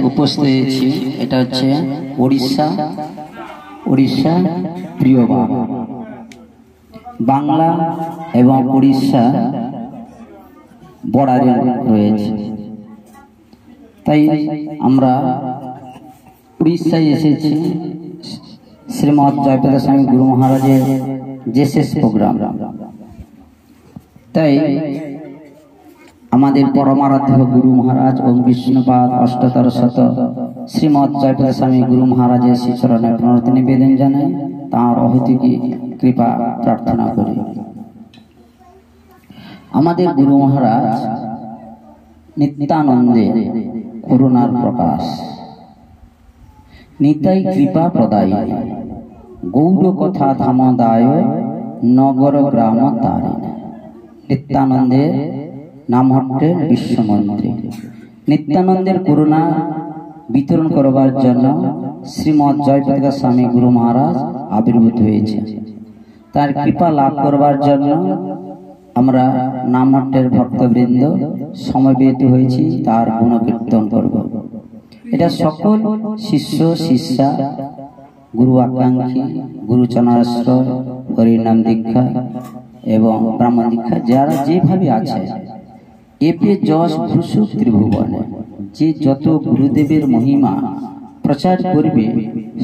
উপস্থিত হয়েছি। এটা হচ্ছে উড়িষ্যা প্রিয় বাংলা এবং উড়িষ্যা বর্ডারে রয়েছে। তাই আমরা উড়িষ্যায় এসেছি শ্রীমৎ জয়প্রকাশ স্বামী গুরু মহারাজের যে শেষ প্রোগ্রাম। তাই আমাদের পরমারাধ্য গুরু মহারাজ ওম বিষ্ণুপাদ অষ্টোত্তর শত শ্রীমৎ জয়প্রকাশ স্বামী গুরু মহারাজের শ্রীচরণে প্রণতি নিবেদন জানাই, তাঁর অহেতুকী কৃপা প্রার্থনা করি। আমাদের গুরু মহারাজ নিত্যানন্দে করুণার প্রকাশ, নিতাই কৃপা প্রদায়ী, গৌর কথা ধামদায় নগর গ্রাম তারিণী। নিত্যানন্দের নাম হচ্ছে বিশ্বমন্ত্রী। নিত্যানন্দের করুণা বিতরণ করবার জন্য শ্রীমৎ জয়প্রকাশ স্বামী গুরু মহারাজ আবির্ভূত হয়েছে। তার কৃপা লাভ করবার জন্য আমরা নামহট্টের ভক্তবৃন্দ সমবেত হয়েছি, তার গুণকীর্তন করব। এটা সকল শিষ্য শিষ্যা, গুরু আকাঙ্ক্ষী, গুরুচরণাশ্রয়, হরিনাম দীক্ষা এবং ব্রাহ্মণ দীক্ষা যারা যেভাবে আছে, এপে যশ ভূষু ত্রিভুবনে, যে যত গুরুদেবের মহিমা প্রচার করবে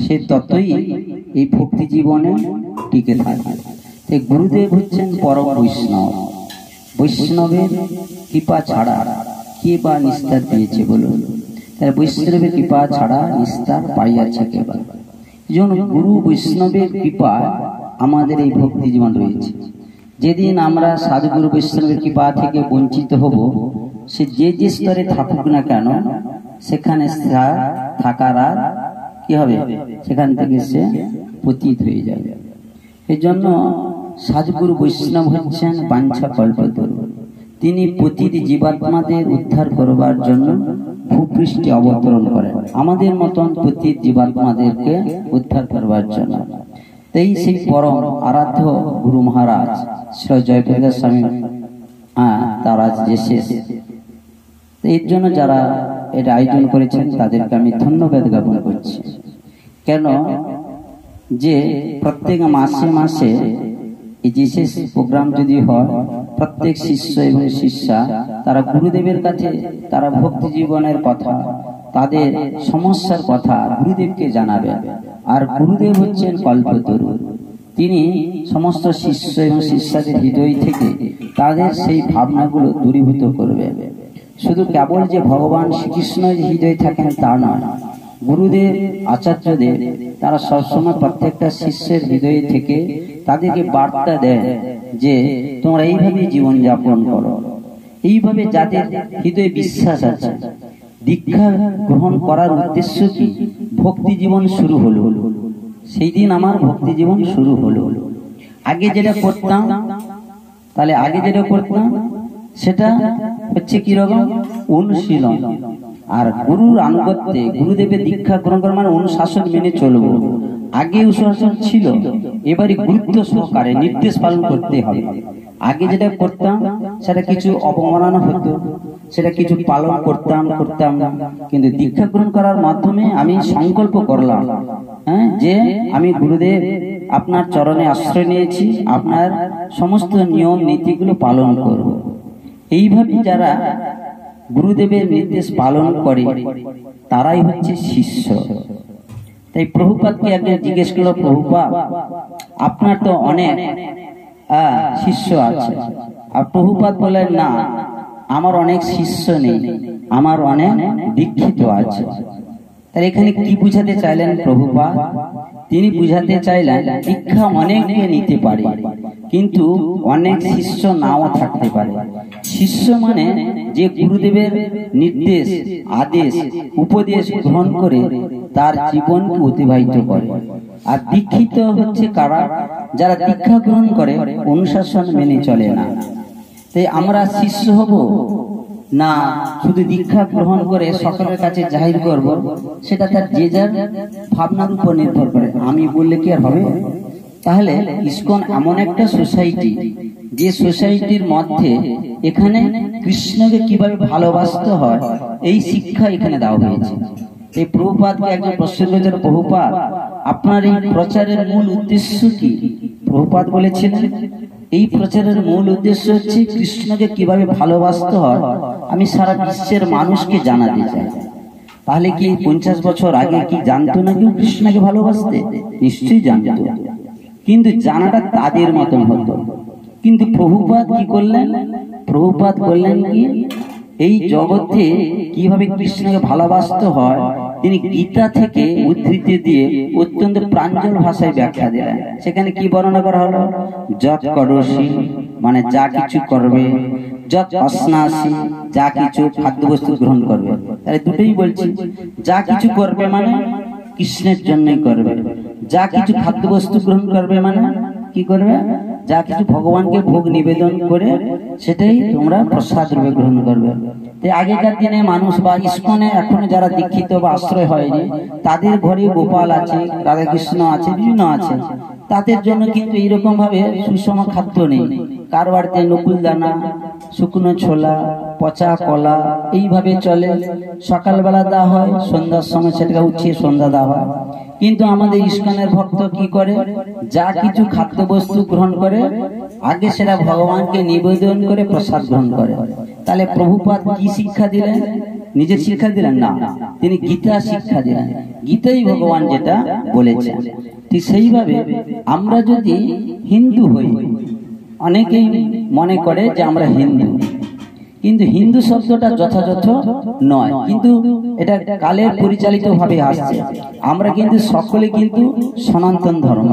সে ততই এই ভক্তি জীবনে টিকে থাকবে। এই গুরুদেব হচ্ছেন পরম বৈষ্ণব। বৈষ্ণবের কৃপা ছাড়া কে বা নিস্তার দিয়েছে বলুন? তার বৈষ্ণবের কৃপা ছাড়া নিস্তার পাইয়াছে কে বা? যেমন গুরু বৈষ্ণবের কৃপা আমাদের এই ভক্তি জীবন রয়েছে। যেদিন আমরা সাধুগুরু বৈষ্ণবের কৃপা থেকে বঞ্চিত হব, সে যে যে স্তরে থাকুক না কেন, সেখানে থাকার আর কি হবে? সেখান থেকে সে পতিত হয়ে যাবে। এই জন্য সাধুগুরু বৈষ্ণব হচ্ছেন বাঞ্ছা কল্পতরু। তিনি পতিত জীবাত্মাদের উদ্ধার করবার জন্য ভূপৃষ্ঠে অবতরণ করেন, আমাদের মতন পতিত জীবাত্মাদেরকে উদ্ধার করবার জন্য। তাই সেই পরম আরাধ্য গুরু মহারাজ শ্রী জয়প্রকাশ স্বামী তারা যে শেষ, এর জন্য যারা এটা আয়োজন করেছেন তাদেরকে আমি ধন্যবাদ জ্ঞাপন করছি। কেন যে প্রত্যেক মাসে মাসে এই যে শেষ প্রোগ্রাম যদি হয়, প্রত্যেক শিষ্য এবং শিষ্যা তারা গুরুদেবের কাছে তারা ভক্তি জীবনের কথা, তাদের সমস্যার কথা গুরুদেবকে জানাবে। আর গুরুদেব হচ্ছেন কল্পতরু, তিনি সমস্ত শিষ্য এবং শিষ্যাদের হৃদয় থেকে তাদের সেই ভাবনাগুলো দূরীভূত করবে। শুধু কেবল যে ভগবান শ্রীকৃষ্ণ হৃদয়ে থাকেন তা নয়, গুরুদেব আচার্যদেব তারা সবসময় প্রত্যেকটা শিষ্যের হৃদয়ে থেকে তাদেরকে বার্তা দেন যে তোমরা এইভাবে জীবন যাপন করো। এইভাবে যাদের হৃদয়ে বিশ্বাস আছে, দীক্ষা গ্রহণ করার উদ্দেশ্য কি? ভক্তি জীবন শুরু হলো, সেই দিন আমার ভক্তি জীবন শুরু হলো। আগে যেটা করতাম, তাহলে আগে যেটা করতাম সেটা হচ্ছে কি রকম? অনুশীলন। আর গুরুর আনুগত্যে গুরুদেবের দীক্ষা গ্রহণ করা মানে অনুশাসন মেনে চলবো। আগে অনুশাসন ছিল, এবারে গুরুত্ব সহকারে নির্দেশ পালন করতে হবে। আগে যেটা করতাম সেটা কিছু অবমাননা হতো, সেটা কিছু পালন করতাম না, কিন্তু দীক্ষা গ্রহণ করার মাধ্যমে আমি সংকল্প করলাম যে আমি গুরুদেব আপনার চরণে আশ্রয় নিয়েছি, আপনার সমস্ত নিয়ম নীতিগুলো পালন করব। এইভাবে যারা গুরুদেবের নির্দেশ পালন করে তারাই হচ্ছে শিষ্য। তাই প্রভুপাদকে একজন জিজ্ঞেস করলো, প্রভুপাদ আপনার তো অনেক শিষ্য আছে। আর প্রভুপাদ বলেন, না আমার অনেক শিষ্য নেই, আমার অনেক দীক্ষিত আছে। তাহলে এখানে কি বুঝাতে চাইলেন প্রভুপাদ? তিনি বুঝাতে চাইলেন দীক্ষা অনেকে নিতে পারে, কিন্তু অনেক শিষ্য নাও থাকতে পারে। শিষ্য মানে যে গুরুদেবের নির্দেশ, আদেশ, উপদেশ গ্রহণ করে তার জীবনকে অতিবাহিত করে। আর দীক্ষিত হচ্ছে কারা? যারা দীক্ষা গ্রহণ করে অনুশাসন মেনে চলে না। তাই আমরা শিষ্য হব না শুধু দীক্ষা গ্রহণ করে সকলের কাছে জাহির করব, সেটা তার যে যার ভাবনার উপর নির্ভর করে। আমি বললে কি আর হবে? তাহলে ইসকন এমন একটা সোসাইটি, যে সোসাইটির মধ্যে এখানে কৃষ্ণকে কিভাবে ভালোবাসতে হয় এই শিক্ষা এখানে দেওয়া হয়েছে। এই প্রভুপাদকে একজন প্রশ্ন করেছেন, প্রভুপাদ আপনার এই প্রচারের মূল উদ্দেশ্য কি? প্রভুপাদ বলেছিলেন এই প্রচারের মূল উদ্দেশ্য হচ্ছে কৃষ্ণকে কিভাবে ভালোবাসতে হয় আমি সারা বিশ্বের মানুষকে জানাতে চাই। তাহলে কি 50 বছর আগে কি জানতো না কেউ কৃষ্ণকে ভালোবাসতে? নিশ্চয়ই জানতো, কিন্তু জানাটা তাদের মতন হতো। কিন্তু প্রভুপাদ কি করলেন? প্রভুপাদ বললেন কি এই জগতে কিভাবে কৃষ্ণকে ভালোবাসতে হয় তিনি গীতা থেকে উদ্ধৃতি দিয়ে অত্যন্ত প্রাঞ্জল ভাষায় ব্যাখ্যা দিলেন। সেখানে কি বর্ণনা করা হলো? যৎ করোসি মানে যা কিছু করবে, যৎ অশ্নাসি যা কিছু খাদ্যবস্তু গ্রহণ করবে। তাহলে দুটোই বলছি, যা কিছু করবে মানে কৃষ্ণের জন্যই করবে, যা কিছু খাদ্যবস্তু গ্রহণ করবে মানে কি করবে? যা কিছু ভগবানকে ভোগ নিবেদন করে সেটাই তোমরা প্রসাদ রূপে গ্রহণ করবে। আগেকার দিনে মানুষ বা ইস্কনে এখনো যারা দীক্ষিত বা আশ্রয় হয়নি তাদের ঘরে গোপাল আছে, রাধা কৃষ্ণ আছে, বিভিন্ন আছে, তাদের জন্য কিন্তু এইরকম ভাবে সুষম খাদ্য নেই। কার বাড়িতে নকুল দানা, শুকনো ছোলা, পচা কলা এইভাবে চলে। সকালবেলা দেওয়া হয়, সন্ধ্যার সময় সেটাকে উঠিয়ে সন্ধ্যা দেওয়া হয়। কিন্তু আমাদের ইস্কনের ভক্ত কি করে? যা কিছু খাদ্যবস্তু গ্রহণ করে আগে সেটা ভগবানকে নিবেদন করে প্রসাদ গ্রহণ করে। তাহলে প্রভুপাদ কি শিক্ষা দিলেন? নিজের শিক্ষা দিলেন না, তিনি গীতা শিক্ষা দিলেন। গীতাই ভগবান যেটা বলেছেন। ঠিক সেইভাবে আমরা যদি হিন্দু হই, অনেকেই মনে করে যে আমরা হিন্দু, কিন্তু হিন্দু শব্দটা যথাযথ নয়, কিন্তু এটা কালের পরিচালিত ভাবে আসছে। আমরা কিন্তু সকলে কিন্তু সনাতন ধর্ম,